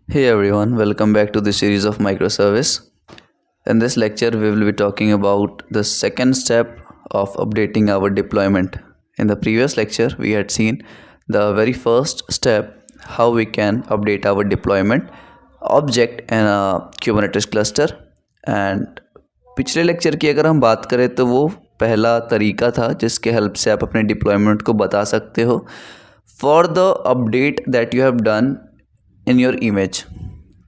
Hey everyone, welcome back to the series of microservice. In this lecture, we will be talking about the second step of updating our deployment. In the previous lecture, we had seen the very first step how we can update our deployment object in a Kubernetes cluster. And पिछले lecture की अगर हम बात करें तो वो पहला तरीका था जिसके हेल्प से आप अपने डिप्लॉयमेंट को बता सकते हो for the update that you have done in your image.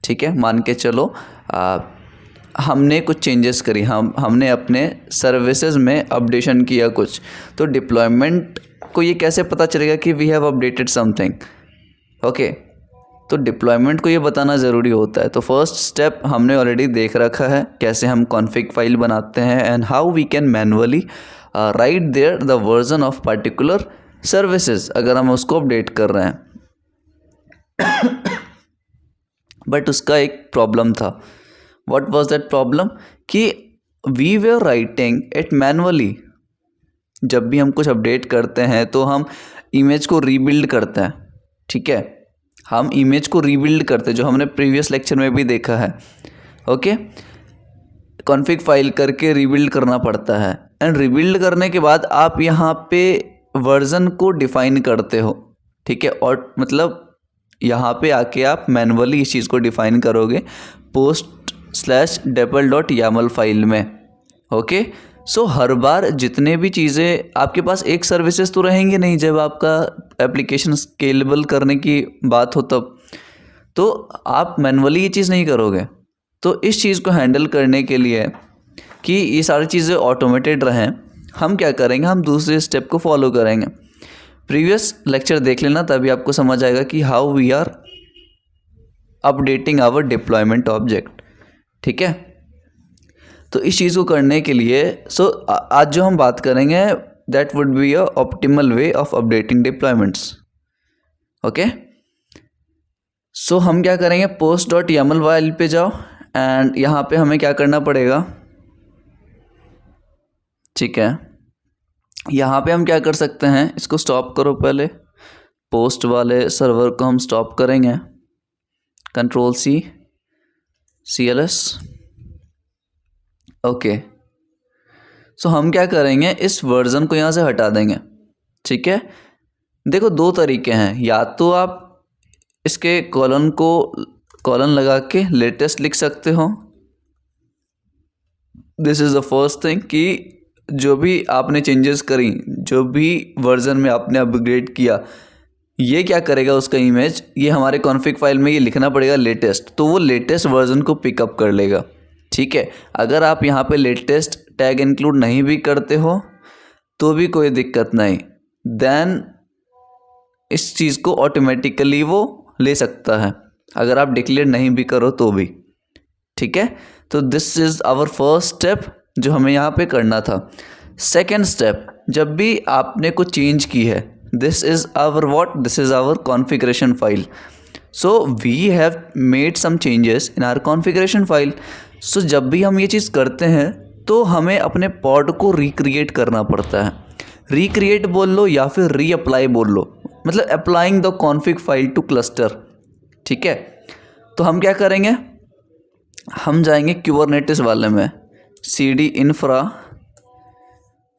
ठीक है, मान के चलो हमने कुछ चेंजेस करी, हमने अपने सर्विसेज में अपडेशन किया कुछ, तो डिप्लॉयमेंट को ये कैसे पता चलेगा कि we have updated something. Okay, तो डिप्लॉयमेंट को ये बताना ज़रूरी होता है. तो फर्स्ट स्टेप हमने ऑलरेडी देख रखा है कैसे हम कॉन्फ़िग फाइल बनाते हैं and how we can manually write there the version of particular services अगर हम उसको अपडेट कर रहे हैं. बट उसका एक प्रॉब्लम था. What was that problem? कि we were writing it manually. जब भी हम कुछ अपडेट करते हैं तो हम इमेज को रीबिल्ड करते हैं. ठीक है, हम इमेज को रीबिल्ड करते हैं, जो हमने प्रीवियस लेक्चर में भी देखा है. ओके, कॉन्फ़िग फाइल करके रीबिल्ड करना पड़ता है एंड रीबिल्ड करने के बाद आप यहाँ पे वर्जन को डिफ़ाइन करते हो. ठीक है, और मतलब यहाँ पे आके आप मैनुअली इस चीज़ को डिफ़ाइन करोगे post/depl.yaml फाइल में. ओके, सो हर बार जितने भी चीज़ें आपके पास एक सर्विसेज तो रहेंगे नहीं जब आपका एप्लीकेशन स्केलेबल करने की बात हो तब, तो आप मैनुअली ये चीज़ नहीं करोगे. तो इस चीज़ को हैंडल करने के लिए कि ये सारी चीज़ें ऑटोमेटेड रहें, हम क्या करेंगे, हम दूसरे स्टेप को फॉलो करेंगे. प्रीवियस लेक्चर देख लेना, तभी आपको समझ आएगा कि how we are updating our deployment object. ठीक है, तो इस चीज़ को करने के लिए आज जो हम बात करेंगे that would be a optimal way of updating deployments. Okay, so हम क्या करेंगे, post.yaml फाइल पे जाओ एंड यहाँ पे हमें क्या करना पड़ेगा. ठीक है, यहाँ पे हम क्या कर सकते हैं, इसको स्टॉप करो. पहले पोस्ट वाले सर्वर को हम स्टॉप करेंगे, Ctrl+C ओके. सो हम क्या करेंगे, इस वर्जन को यहाँ से हटा देंगे. ठीक है, देखो दो तरीके हैं, या तो आप इसके कॉलन लगा के लेटेस्ट लिख सकते हो. This is the first thing कि जो भी आपने चेंजेस करी, जो भी वर्जन में आपने अपग्रेड किया, ये क्या करेगा, उसका इमेज ये हमारे कॉन्फ़िग फाइल में ये लिखना पड़ेगा लेटेस्ट, तो वो लेटेस्ट वर्जन को पिकअप कर लेगा. ठीक है, अगर आप यहाँ पे लेटेस्ट टैग इंक्लूड नहीं भी करते हो तो भी कोई दिक्कत नहीं, देन इस चीज़ को ऑटोमेटिकली वो ले सकता है अगर आप डिक्लेयर नहीं भी करो तो भी. ठीक है, तो this is our first step जो हमें यहाँ पे करना था. सेकेंड स्टेप, जब भी आपने कुछ चेंज की है, this is our configuration file. So we have made some changes in our configuration file. So जब भी हम ये चीज़ करते हैं तो हमें अपने पॉड को रिक्रिएट करना पड़ता है. रिक्रिएट बोल लो या फिर रीअप्लाई बोल लो, मतलब applying the config file two cluster. ठीक है, तो हम क्या करेंगे, हम जाएंगे क्यूबरनेटिस वाले में, cd infra,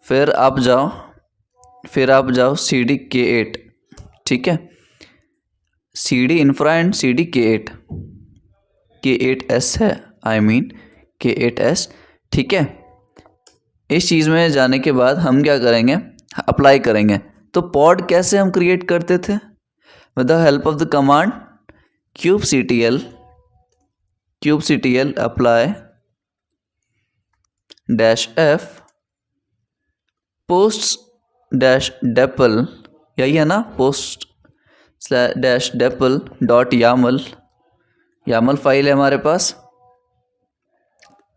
फिर आप जाओ cd k8. ठीक है, cd infra and cd k8s है, k8s. ठीक है, इस चीज़ में जाने के बाद हम क्या करेंगे, अप्लाई करेंगे. तो पॉड कैसे हम क्रिएट करते थे, with the help of the command kubectl apply -f post-depl, यही है ना, post/depl.yaml फाइल है हमारे पास.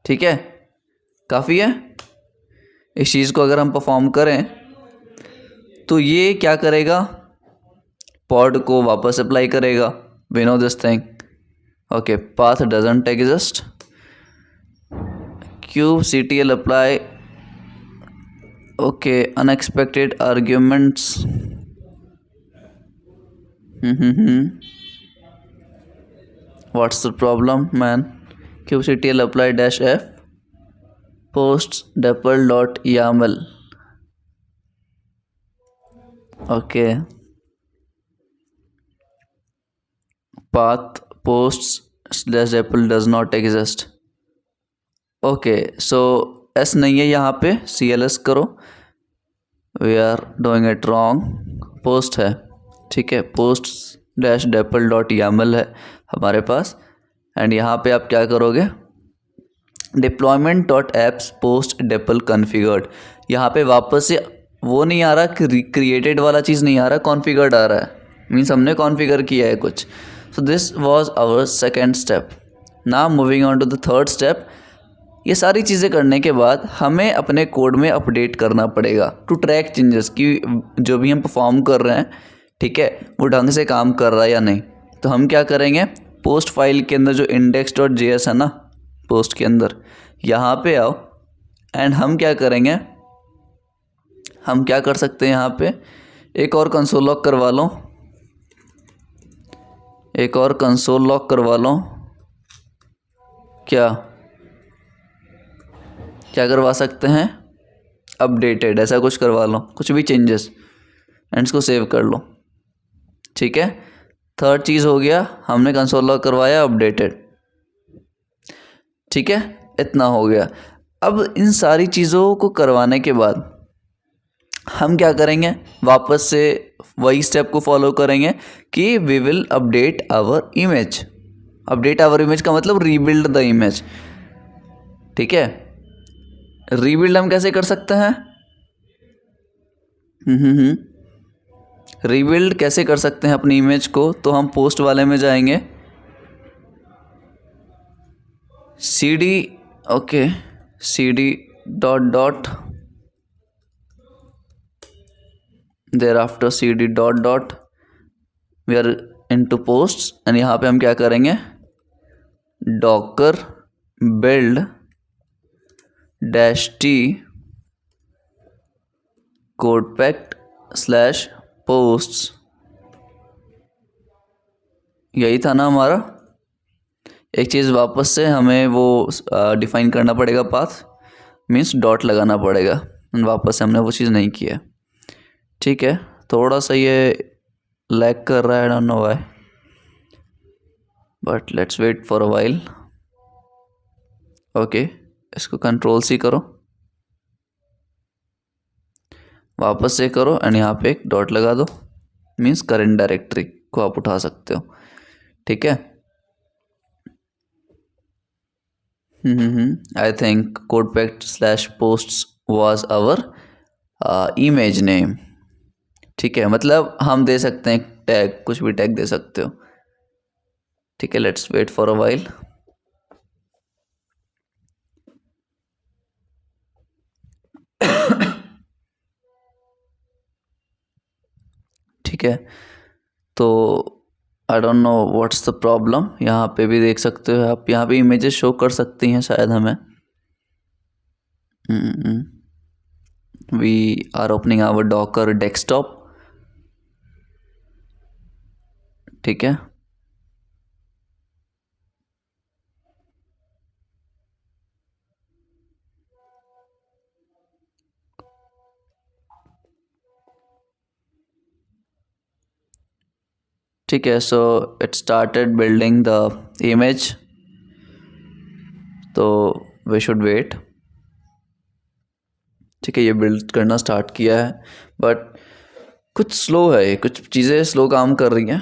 ठीक है, काफ़ी है. इस चीज़ को अगर हम परफॉर्म करें तो ये क्या करेगा, पॉड को वापस अप्लाई करेगा. We know this thing. Okay, path doesn't exist, kubectl apply. Okay, unexpected arguments. What's the problem man? kubectl apply -f posts dapl.yaml. okay, path posts/dapl does not exist. Okay so S नहीं है यहाँ पे, CLS करो. We are doing it wrong. Post है, ठीक है, posts-dapl.yaml है हमारे पास. एंड यहाँ पे आप क्या करोगे, deployment.apps post dapl configured. यहाँ पे वापस से वो नहीं आ रहा कि क्रिएटेड वाला चीज़ नहीं आ रहा, कॉन्फ़िगर्ड आ रहा है. मीन्स हमने कॉन्फ़िगर किया है कुछ. So this was our second step. Now moving on to the third step. ये सारी चीज़ें करने के बाद हमें अपने कोड में अपडेट करना पड़ेगा टू ट्रैक चेंजेस कि जो भी हम परफॉर्म कर रहे हैं, ठीक है, वो ढंग से काम कर रहा है या नहीं. तो हम क्या करेंगे, पोस्ट फाइल के अंदर जो index.js है ना, पोस्ट के अंदर यहाँ पे आओ. एंड हम क्या करेंगे, हम क्या कर सकते हैं, यहाँ पे एक और कंसोल लॉग करवा लो, एक और कंसोल लॉग करवा लो. क्या क्या करवा सकते हैं, अपडेटेड ऐसा कुछ करवा लो, कुछ भी चेंजेस, एंड इसको सेव कर लो. ठीक है, थर्ड चीज़ हो गया, हमने कंसोल लॉग करवाया, अपडेटेड. ठीक है, इतना हो गया. अब इन सारी चीज़ों को करवाने के बाद हम क्या करेंगे, वापस से वही स्टेप को फॉलो करेंगे कि we will update our image. Update our image का मतलब रीबिल्ड द इमेज. ठीक है, रीबिल्ड हम कैसे कर सकते हैं, रीबिल्ड कैसे कर सकते हैं अपनी इमेज को. तो हम पोस्ट वाले में जाएंगे, cd, okay, cd dot thereafter cd dot we are into posts. And यहाँ पे हम क्या करेंगे, docker build -t codepact/posts. यही था ना हमारा. एक चीज़ वापस से हमें वो डिफ़ाइन करना पड़ेगा, पाथ मीन्स डॉट लगाना पड़ेगा. वापस से हमने वो चीज़ नहीं किया. ठीक है, थोड़ा सा ये लैग कर रहा है, I don't know why, but let's wait for a while. Okay, इसको Ctrl+C करो, वापस से करो, एंड यहाँ पे एक डॉट लगा दो, मीन्स करंट डायरेक्टरी को आप उठा सकते हो. ठीक है, I think codepact/posts was our image name. ठीक है, मतलब हम दे सकते हैं टैग, कुछ भी टैग दे सकते हो. ठीक है, let's wait for a while. ठीक है, तो I don't know what's the problem. यहाँ पे भी देख सकते हो आप, यहाँ पे इमेजेस शो कर सकती हैं शायद हमें. We are opening our Docker Desktop. ठीक है, ठीक है, so it started building the image, तो वी शुड वेट. ठीक है, ये बिल्ड करना स्टार्ट किया है, बट कुछ स्लो है, कुछ चीज़ें स्लो काम कर रही हैं.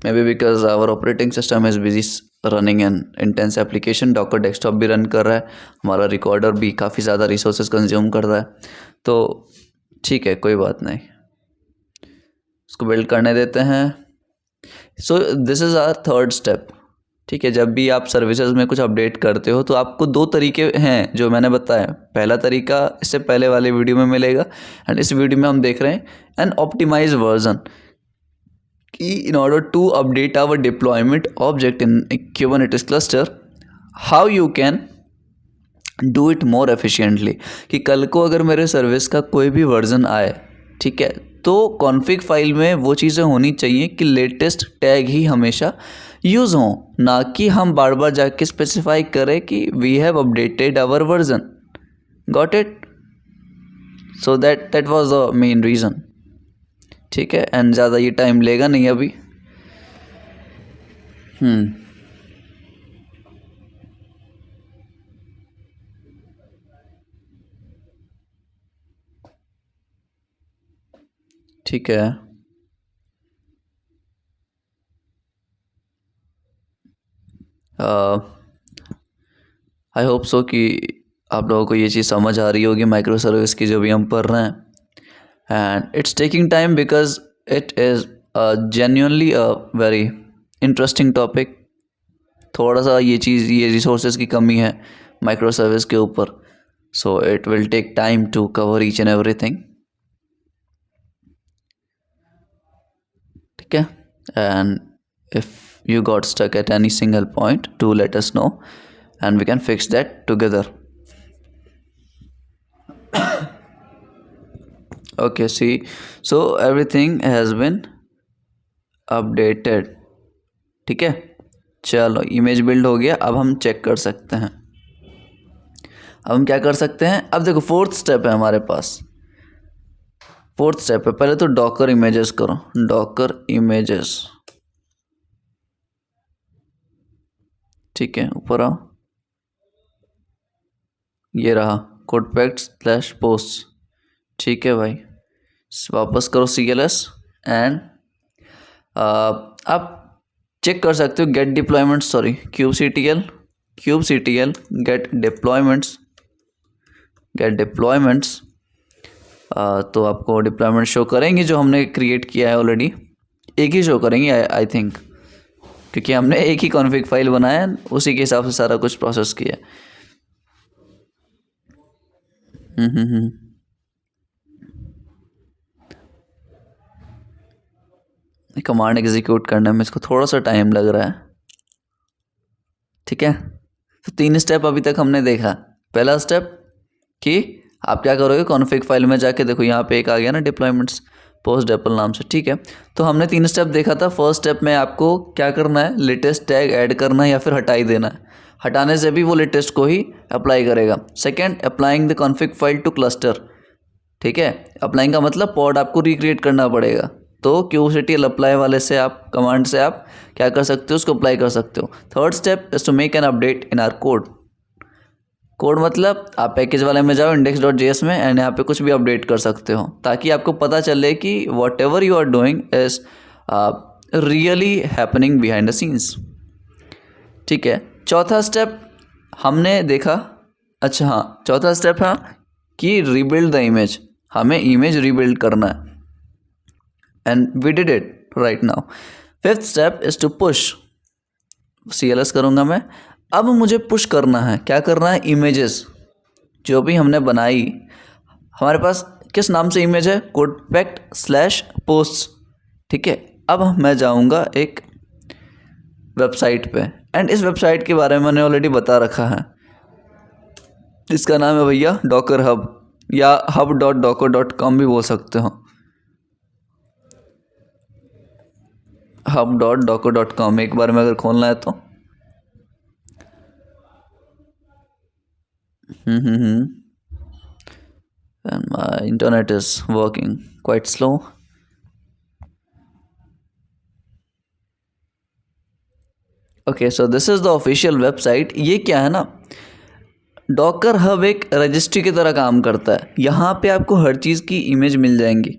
Maybe because our operating system is busy running an intense application. Docker Desktop भी रन कर रहा है, हमारा रिकॉर्डर भी काफ़ी ज़्यादा रिसोर्सेज कंज्यूम कर रहा है. तो ठीक है, कोई बात नहीं, इसको बिल्ड करने देते हैं. So this is our third step. ठीक है, जब भी आप सर्विसेज में कुछ अपडेट करते हो तो आपको दो तरीके हैं जो मैंने बताया. पहला तरीका इससे पहले वाले वीडियो में मिलेगा, एंड इस वीडियो में हम देख रहे हैं एन ऑप्टिमाइज वर्जन, कि in order to update our deployment object in Kubernetes cluster, how you can do it more efficiently. कि कल को अगर मेरे सर्विस का कोई भी वर्जन आए, ठीक है, तो कॉन्फ़िग फाइल में वो चीज़ें होनी चाहिए कि लेटेस्ट टैग ही हमेशा यूज़ हों, ना कि हम बार बार जाके स्पेसिफाई करें कि we have updated our version. Got it? So that was the main reason. ठीक है, एंड ज़्यादा ये टाइम लेगा नहीं अभी. ठीक है. आई होप सो कि आप लोगों को ये चीज़ समझ आ रही होगी माइक्रो सर्विस की जो भी हम पढ़ रहे हैं. And it's taking time because it is genuinely a very interesting topic. थोड़ा सा ये रिसोर्सेज की कमी है माइक्रो सर्विस के ऊपर. So it will take time to cover each and everything. ठीक है. And if you got stuck at any single point, do let us know and we can fix that together. Okay, see, so everything has been updated. ठीक है, चलो image build हो गया. अब हम check कर सकते हैं. अब हम क्या कर सकते हैं? अब देखो फोर्थ स्टेप है हमारे पास. फोर्थ स्टेप है, पहले तो डॉकर इमेजेस करो. Docker images. ठीक है, ऊपर आओ. ये रहा codepacks/posts. ठीक है भाई, वापस करो CLS एंड आप चेक कर सकते हो get deployments. Sorry, kubectl get deployments. तो आपको डिप्लॉयमेंट शो करेंगे जो हमने क्रिएट किया है ऑलरेडी. एक ही शो करेंगे आई थिंक, क्योंकि हमने एक ही कॉन्फ़िग फाइल बनाया है, उसी के हिसाब से सारा कुछ प्रोसेस किया. कमांड एग्जीक्यूट करने में इसको थोड़ा सा टाइम लग रहा है. ठीक है, तो 3 स्टेप अभी तक हमने देखा. पहला स्टेप कि आप क्या करोगे, कॉन्फ़िग फाइल में जाके देखो यहाँ पे एक आ गया ना डिप्लॉयमेंट्स पोस्ट डेपल नाम से. ठीक है, तो हमने 3 स्टेप देखा था. फर्स्ट स्टेप में आपको क्या करना है, लेटेस्ट टैग ऐड करना है या फिर हटा ही देना है. हटाने से भी वो लेटेस्ट को ही अप्लाई करेगा. Second, applying the config file two cluster. ठीक है, अप्लाइंग का मतलब पॉड आपको रिक्रिएट करना पड़ेगा. तो kubectl अप्लाई वाले से आप कमांड से आप क्या कर सकते हो, उसको अप्लाई कर सकते हो. Third step is to make an update in our code. Code मतलब आप पैकेज वाले में जाओ index.js में एंड यहाँ पे कुछ भी अपडेट कर सकते हो, ताकि आपको पता चले कि whatever you are doing is really happening behind the scenes. ठीक है, चौथा स्टेप हमने देखा. अच्छा हाँ, चौथा स्टेप है कि रीबिल्ड द इमेज. हमें इमेज रीबिल्ड करना है and we did it right now. Fifth step is to push. CLS करूँगा मैं. अब मुझे पुश करना है. क्या करना है, इमेजेस जो भी हमने बनाई. हमारे पास किस नाम से इमेज है, codepact/posts. ठीक है, अब मैं जाऊँगा एक वेबसाइट पे एंड इस वेबसाइट के बारे में मैंने ऑलरेडी बता रखा है. इसका नाम है भैया डॉकर हब या hub.docker.com भी बोल सकते हो. hub.docker.com एक बार में अगर खोलना है तो and my internet is working quite slow. Okay, so this is the official website. ये क्या है ना, डॉकर हब एक रजिस्ट्री की तरह काम करता है. यहाँ पे आपको हर चीज़ की इमेज मिल जाएंगी.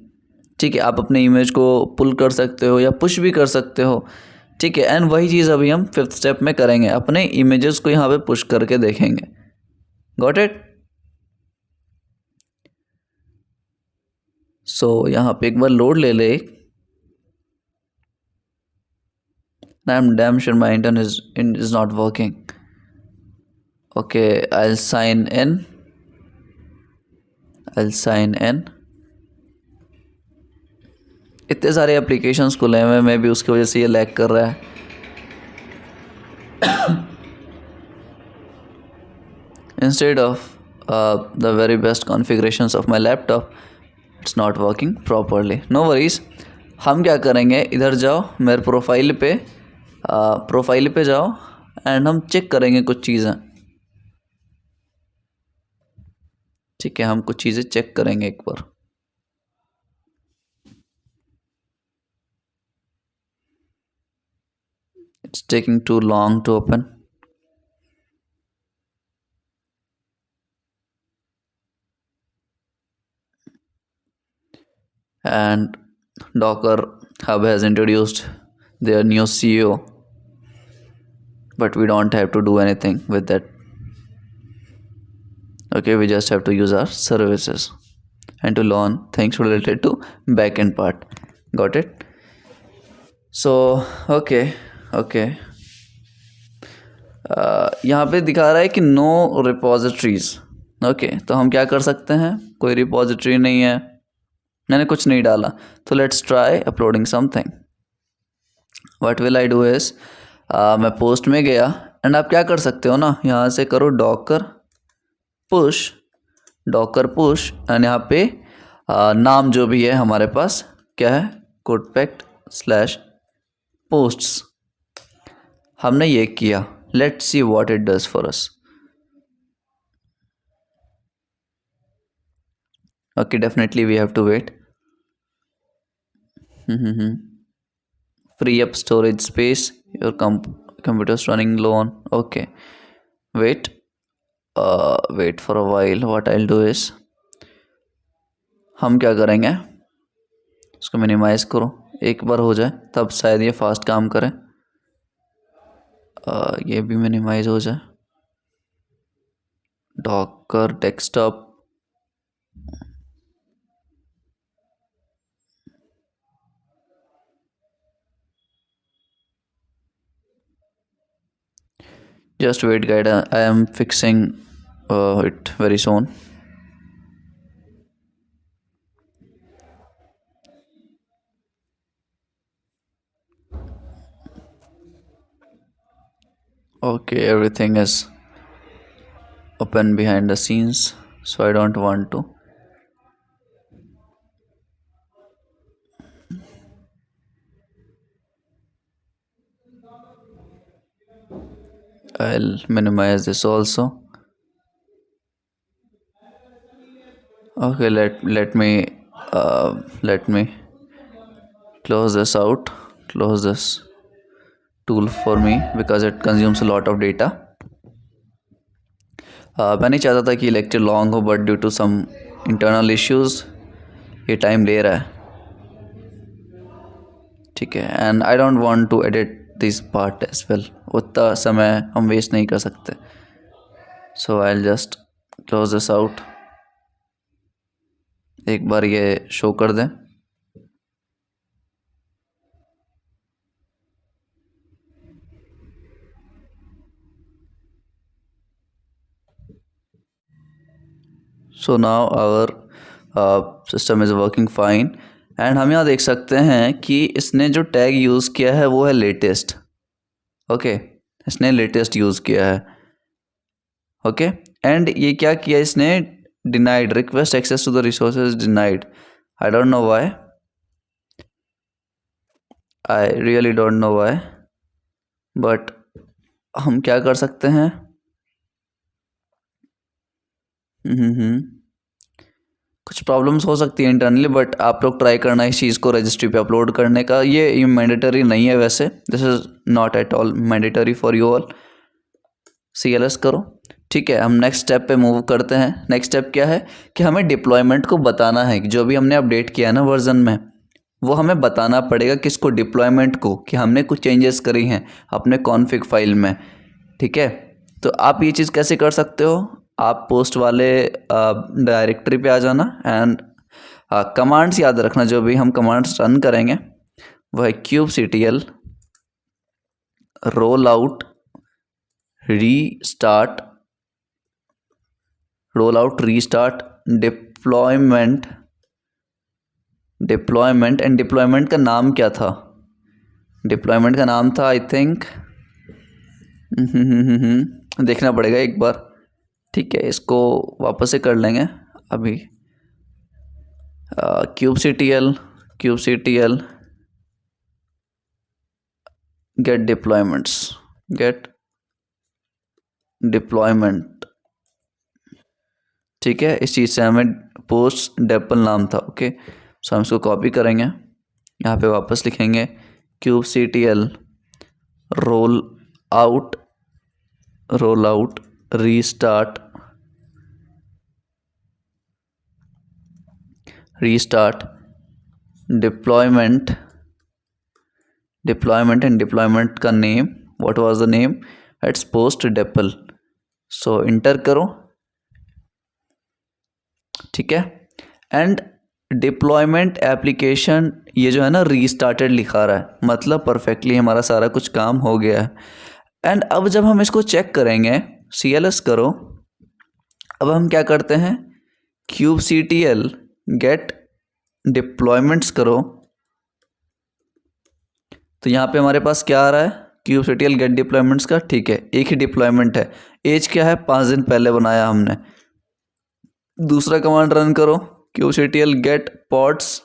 ठीक है, आप अपने इमेज को पुल कर सकते हो या पुश भी कर सकते हो. ठीक है, एंड वही चीज़ अभी हम फिफ्थ स्टेप में करेंगे. अपने इमेजेस को यहाँ पे पुश करके देखेंगे. Got it? सो यहाँ पे एक बार लोड ले ले. I'm damn sure my internet is not working. Okay, I'll sign in. इतने सारे एप्लीकेशंस खुले हुए हैं, मैं भी उसकी वजह से ये लैग कर रहा है. Instead of the very best configurations of my laptop, it's not working properly, no worries. हम क्या करेंगे, इधर जाओ मेरे प्रोफाइल पे जाओ एंड हम चेक करेंगे कुछ चीज़ें। ठीक है, हम कुछ चीज़ें चेक करेंगे एक बार। It's taking too long to open. And Docker Hub has introduced their new CEO, but we don't have to do anything with that. Okay, we just have to use our services and to learn things related to backend part. Got it? So okay. यहाँ पे दिखा रहा है कि no repositories. Okay, तो हम क्या कर सकते हैं, कोई रिपोजिटरी नहीं है, मैंने कुछ नहीं डाला, तो let's try uploading something. What will I do is, मैं पोस्ट में गया एंड आप क्या कर सकते हो ना, यहाँ से करो डॉकर पुश एंड यहाँ पे नाम जो भी है हमारे पास क्या है, codepact/posts। हमने ये किया, let's see what it does for us. Okay, definitely we have to wait. Free up storage space, your computer's running low on, okay, wait for a while। what I'll do is, हम क्या करेंगे, इसको minimise करो, एक बार हो जाए तब शायद ये फास्ट काम करे। ये भी मिनिमाइज हो जाए, Docker desktop, just wait guide, I am fixing it very soon। okay, everything is open behind the scenes, so I don't want to, I'll minimize this also। okay, let me close this out, close this tool for me because it consumes a lot of data। मैं नहीं चाहता था कि lecture long हो, but due to some internal issues ये time ले रहा है। ठीक है, and I don't want to edit this part as well, उतना समय हम वेस्ट नहीं कर सकते, so I will just close this out. एक बार ये शो कर दें, so now our system is working fine. And हम यहाँ देख सकते हैं कि इसने जो टैग यूज़ किया है वो है लेटेस्ट। ओके, इसने लेटेस्ट यूज़ किया है। ओके, एंड ये क्या किया इसने, denied request access to the resources denied. I don't know why, I really don't know why, but हम क्या कर सकते हैं, कुछ प्रॉब्लम्स हो सकती है इंटरनली, बट आप लोग ट्राई करना इस चीज़ को रजिस्ट्री पे अपलोड करने का। ये मैंडेटरी नहीं है वैसे, this is not at all mandatory for you all. CLS करो। ठीक है, हम नेक्स्ट स्टेप पे मूव करते हैं। नेक्स्ट स्टेप क्या है कि हमें डिप्लॉयमेंट को बताना है कि जो भी हमने अपडेट किया है ना वर्जन में, वो हमें बताना पड़ेगा किसको, डिप्लॉयमेंट को, कि हमने कुछ चेंजेस करी हैं अपने कॉन्फ़िग फाइल में। ठीक है, तो आप ये चीज़ कैसे कर सकते हो, आप पोस्ट वाले डायरेक्टरी पे आ जाना एंड कमांड्स याद रखना, जो भी हम कमांड्स रन करेंगे वह है kubectl roll out restart deployment and deployment का नाम क्या था, डिप्लॉयमेंट का नाम था आई थिंक देखना पड़ेगा एक बार। ठीक है, इसको वापस से कर लेंगे अभी। kubectl get deployment, ठीक है। इस चीज़ से हमें पोस्ट डेपल नाम था, ओके। सो हम इसको कॉपी करेंगे, यहाँ पे वापस लिखेंगे kubectl roll out restart deployment and deployment का name, what was the name, it's post डेपल। सो इंटर करो, ठीक है। एंड डिप्लॉयमेंट एप्लीकेशन ये जो है ना रीस्टार्टेड लिखा रहा है, मतलब परफेक्टली हमारा सारा कुछ काम हो गया है। एंड अब जब हम इसको चेक करेंगे, cls करो, अब हम क्या करते हैं, kubectl get deployments करो, तो यहाँ पे हमारे पास क्या आ रहा है, kubectl get deployments का, ठीक है, एक ही डिप्लॉयमेंट है, एज क्या है, 5 दिन पहले बनाया हमने। दूसरा कमांड रन करो, kubectl get pods,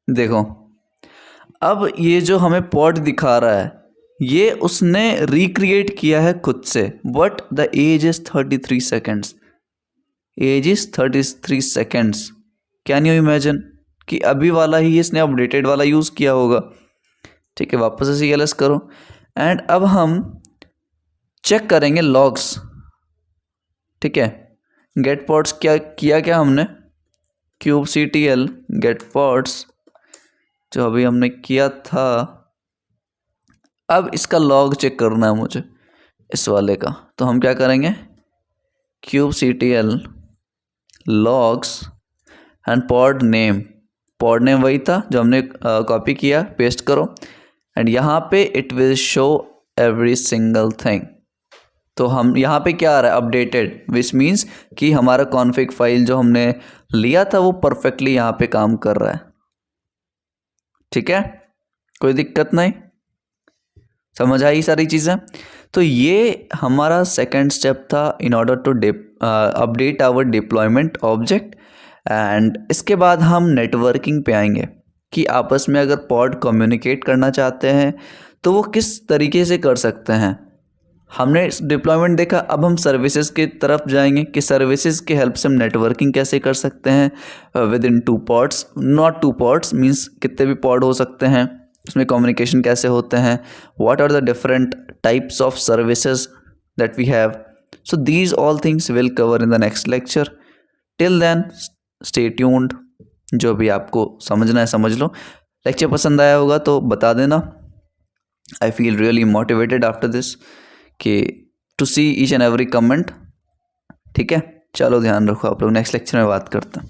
देखो अब ये जो हमें पॉड दिखा रहा है ये उसने रिक्रिएट किया है खुद से, but the age is 33 seconds, can you imagine कि अभी वाला ही इसने अपडेटेड वाला यूज़ किया होगा, ठीक है। वापस से cls करो एंड अब हम चेक करेंगे लॉग्स, ठीक है। गेट पॉड्स क्या हमने, kubectl गेट पॉड्स जो अभी हमने किया था, अब इसका लॉग चेक करना है मुझे इस वाले का, तो हम क्या करेंगे, kubectl logs and pod name वही था जो हमने कॉपी किया, पेस्ट करो एंड यहाँ पे it will show every single thing. तो हम यहाँ पे क्या आ रहा है, अपडेटेड, विच मीन्स कि हमारा कॉन्फ़िग फाइल जो हमने लिया था वो परफेक्टली यहाँ पे काम कर रहा है, ठीक है, कोई दिक्कत नहीं, समझ आई सारी चीज़ें। तो ये हमारा सेकंड स्टेप था in order to update our deployment object. And इसके बाद हम नेटवर्किंग पे आएंगे कि आपस में अगर पॉड कम्युनिकेट करना चाहते हैं तो वो किस तरीके से कर सकते हैं। हमने डिप्लॉयमेंट देखा, अब हम सर्विसेज की तरफ जाएंगे कि सर्विसेज के हेल्प से हम नेटवर्किंग कैसे कर सकते हैं with in 2 pods, not 2 pods means कितने भी पॉड हो सकते हैं, उसमें कम्युनिकेशन कैसे होते हैं, what are the different types of services that we have. So these all things will cover in the next lecture. Till then stay tuned, जो भी आपको समझना है समझ लो। लेक्चर पसंद आया होगा तो बता देना। I feel really motivated after this कि to see each and every comment, ठीक है। चलो ध्यान रखो आप लोग, नेक्स्ट लेक्चर में बात करते हैं।